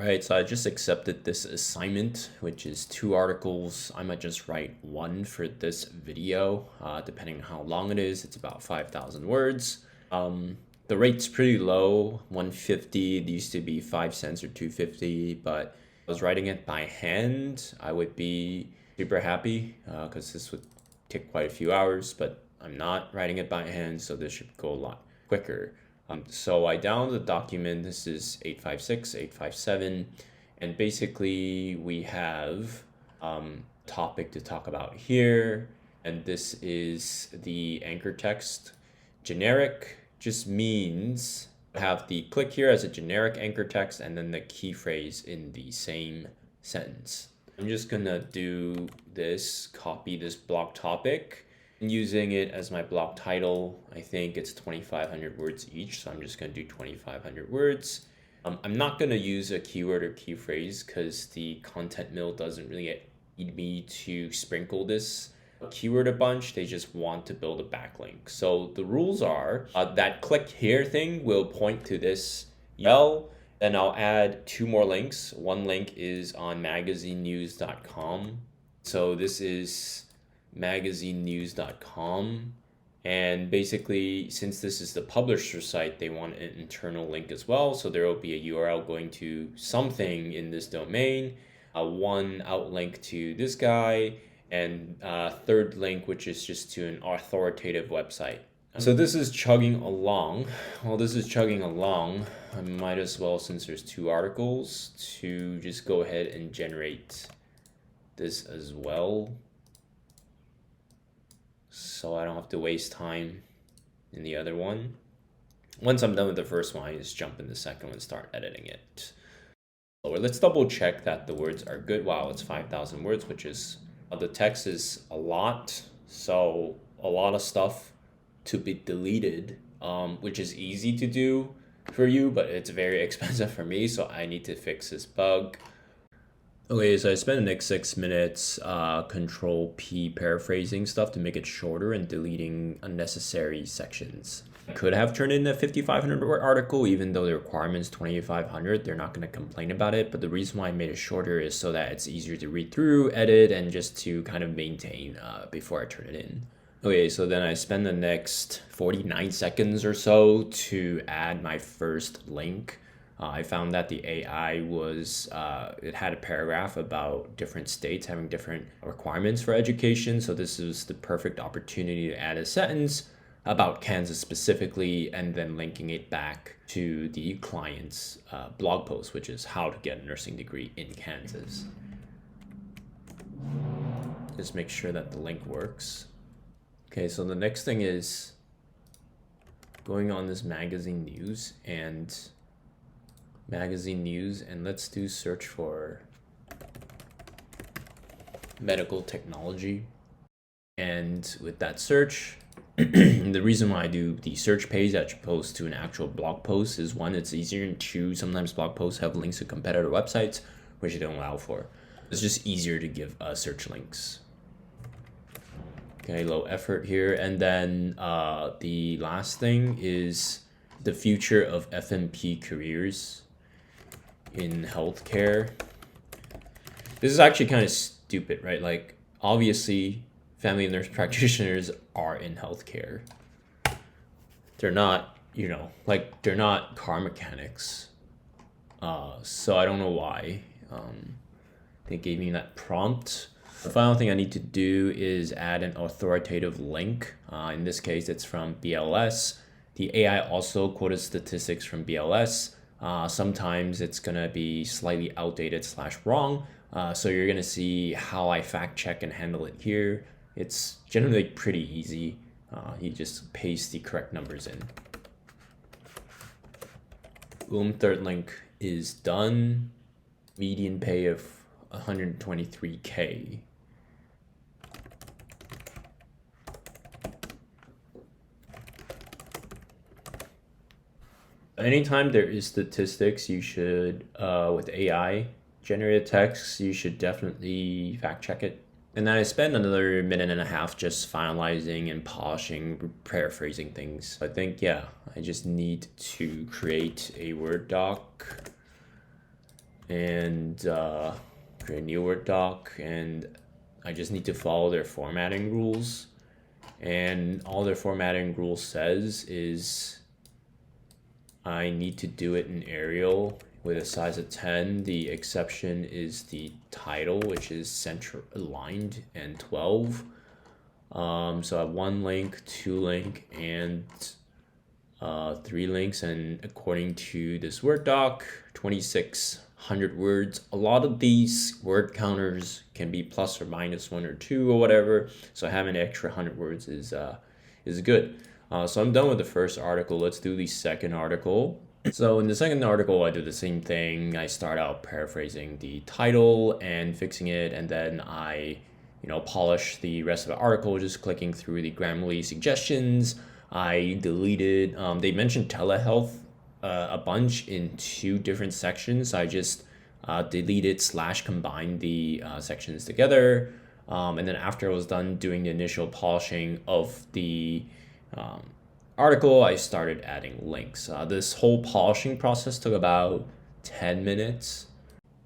Alright, so I just accepted this assignment, which is 2 articles. I might just write 1 for this video, depending on how long it is. It's about 5,000 words. The rate's pretty low, 150. It used to be 5 cents or 250, but if I was writing it by hand, I would be super happy because this would take quite a few hours, but I'm not writing it by hand, so this should go a lot quicker. So I downloaded the document. This is 856, 857, and basically we have topic to talk about here, and this is the anchor text. Generic just means have the click here as a generic anchor text and then the key phrase in the same sentence. I'm just gonna do this, copy this block topic, using it as my block title. I think it's 2,500 words each, so I'm just going to do 2,500 words. I'm not going to use a keyword or key phrase because the content mill doesn't really need me to sprinkle this keyword a bunch. They just want to build a backlink. So the rules are that click here thing will point to this URL. Then I'll add 2 more links. One link is on magazinenews.com. So this is magazinenews.com, and basically since this is the publisher site, they want an internal link as well, so there will be a URL going to something in this domain, one outlink to this guy, and a third link which is just to an authoritative website. So this is chugging along. While this is chugging along, I might as well, since there's 2 articles, to just go ahead and generate this as well, so I don't have to waste time in the other one. Once I'm done with the first one, I just jump in the second one and start editing it. So let's double check that the words are good. Wow, it's 5,000 words, which is, the text is a lot. So a lot of stuff to be deleted, which is easy to do for you, but it's very expensive for me. So I need to fix this bug. Okay, so I spent the next 6 minutes Ctrl+P paraphrasing stuff to make it shorter and deleting unnecessary sections. I could have turned in a 5,500 word article, even though the requirement's 2,500. They're not going to complain about it, but the reason why I made it shorter is so that it's easier to read through, edit, and just to kind of maintain before I turn it in. Okay, so then I spend the next 49 seconds or so to add my first link. I found that the AI was, it had a paragraph about different states having different requirements for education. So this is the perfect opportunity to add a sentence about Kansas specifically, and then linking it back to the client's blog post, which is how to get a nursing degree in Kansas. Just make sure that the link works. Okay, so the next thing is going on this magazine news, and let's do search for medical technology. And with that search, the reason why I do the search page as opposed to an actual blog post is, 1, it's easier, and 2, sometimes blog posts have links to competitor websites, which you don't allow for. It's just easier to give search links. Okay, low effort here. And then the last thing is the future of FNP careers in healthcare. This is actually kind of stupid, right? Like, obviously family nurse practitioners are in healthcare. They're not, they're not car mechanics. So I don't know why they gave me that prompt. The final thing I need to do is add an authoritative link. In this case, it's from BLS. The AI also quoted statistics from BLS. Sometimes it's gonna be slightly outdated / wrong. So you're gonna see how I fact check and handle it here. It's generally pretty easy. You just paste the correct numbers in. Boom, third link is done. Median pay of 123K. Anytime there is statistics, you should, with AI generated text, you should definitely fact check it. And then I spend another 1.5 minutes just finalizing and polishing, paraphrasing things. I think, yeah, I just need to create a Word doc and create a new Word doc, and I just need to follow their formatting rules. And all their formatting rule says is I need to do it in Arial with a size of 10. The exception is the title, which is center aligned, and 12. So I have 1 link, 2 link, and 3 links. And according to this Word doc, 2,600 words. A lot of these word counters can be plus or minus 1 or 2 or whatever. So having an extra 100 words is good. So I'm done with the first article. Let's do the second article. So in the second article, I do the same thing. I start out paraphrasing the title and fixing it, and then I, polish the rest of the article, just clicking through the Grammarly suggestions. I deleted, they mentioned telehealth a bunch in 2 different sections. I just deleted / combined the sections together. And then after I was done doing the initial polishing of the article, I started adding links. This whole polishing process took about 10 minutes.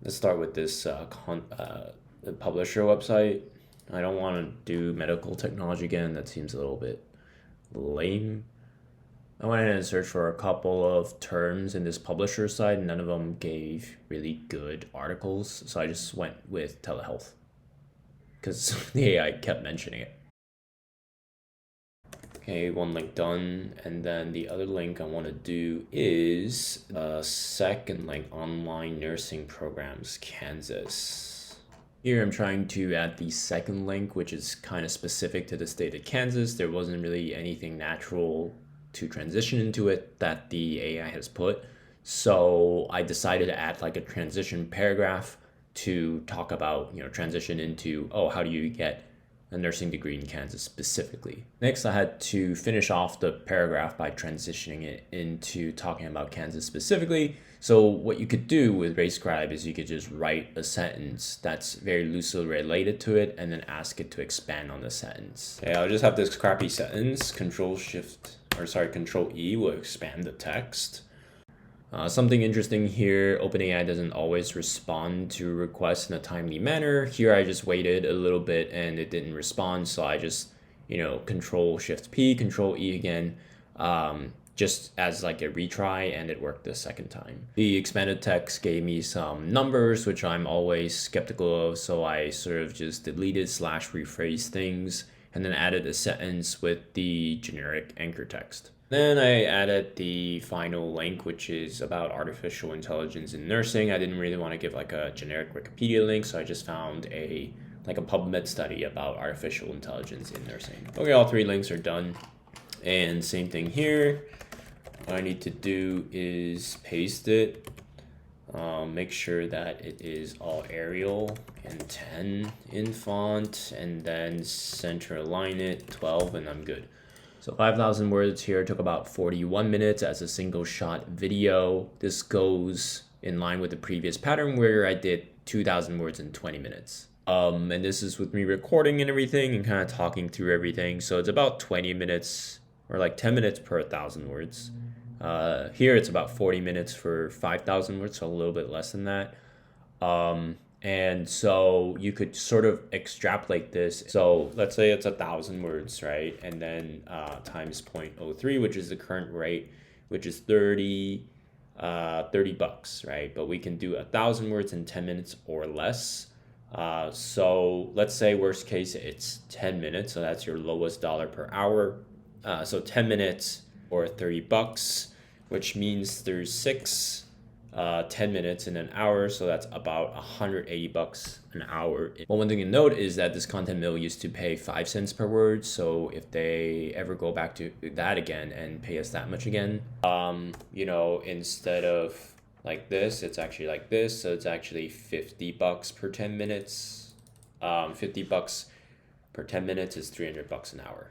Let's start with this the publisher website. I don't want to do medical technology again. That seems a little bit lame. I went in and searched for a couple of terms in this publisher site. None of them gave really good articles. So I just went with telehealth because the AI kept mentioning it. Okay, 1 link done, and then the other link I want to do is a second link, online nursing programs, Kansas. Here I'm trying to add the second link, which is kind of specific to the state of Kansas. There wasn't really anything natural to transition into it that the AI has put. So I decided to add like a transition paragraph to talk about, transition into, how do you get a nursing degree in Kansas specifically. Next, I had to finish off the paragraph by transitioning it into talking about Kansas specifically. So what you could do with RayScribe is you could just write a sentence that's very loosely related to it and then ask it to expand on the sentence. Okay, I'll just have this crappy sentence. Control E will expand the text. Something interesting here, OpenAI doesn't always respond to requests in a timely manner. Here I just waited a little bit and it didn't respond, so I just, Ctrl+P, Control E again, just as like a retry, and it worked the second time. The expanded text gave me some numbers, which I'm always skeptical of, so I sort of just deleted / rephrased things and then added a sentence with the generic anchor text. Then I added the final link, which is about artificial intelligence in nursing. I didn't really want to give like a generic Wikipedia link, so I just found a PubMed study about artificial intelligence in nursing. Okay, all 3 links are done. And same thing here. What I need to do is paste it. Make sure that it is all Arial and 10 in font, and then center align it 12, and I'm good. So 5,000 words here took about 41 minutes as a single shot video. This goes in line with the previous pattern where I did 2,000 words in 20 minutes. And this is with me recording and everything and kind of talking through everything. So it's about 20 minutes or like 10 minutes per 1,000 words. Here it's about 40 minutes for 5,000 words, so a little bit less than that. And so you could sort of extrapolate this. So let's say it's 1,000 words, right? And then times 0.03, which is the current rate, which is $30, right? But we can do 1,000 words in 10 minutes or less. So let's say worst case, it's 10 minutes. So that's your lowest dollar per hour. So 10 minutes or $30, which means there's 10 minutes in an hour, so that's about $180 an hour. Well, one thing to note is that this content mill used to pay 5 cents per word, so if they ever go back to that again and pay us that much again, instead of like this, it's actually like this, so it's actually $50 per 10 minutes. $50 per 10 minutes is $300 an hour.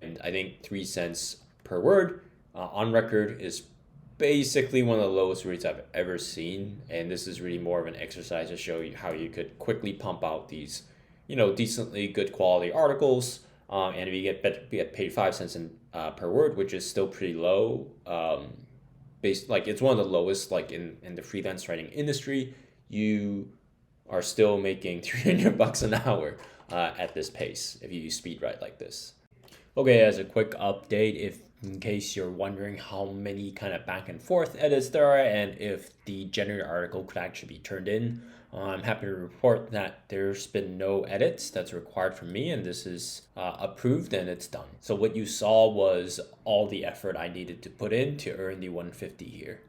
And I think 3 cents per word on record is basically one of the lowest rates I've ever seen, and this is really more of an exercise to show you how you could quickly pump out these, decently good quality articles. And if you get paid 5 cents per word, which is still pretty low, based, like it's one of the lowest, like in the freelance writing industry. You are still making 300 bucks an hour at this pace if you speed write like this. Okay, as a quick update, if in case you're wondering how many kind of back and forth edits there are and if the generated article could actually be turned in, I'm happy to report that there's been no edits that's required from me, and this is approved and it's done. So what you saw was all the effort I needed to put in to earn the 150 here.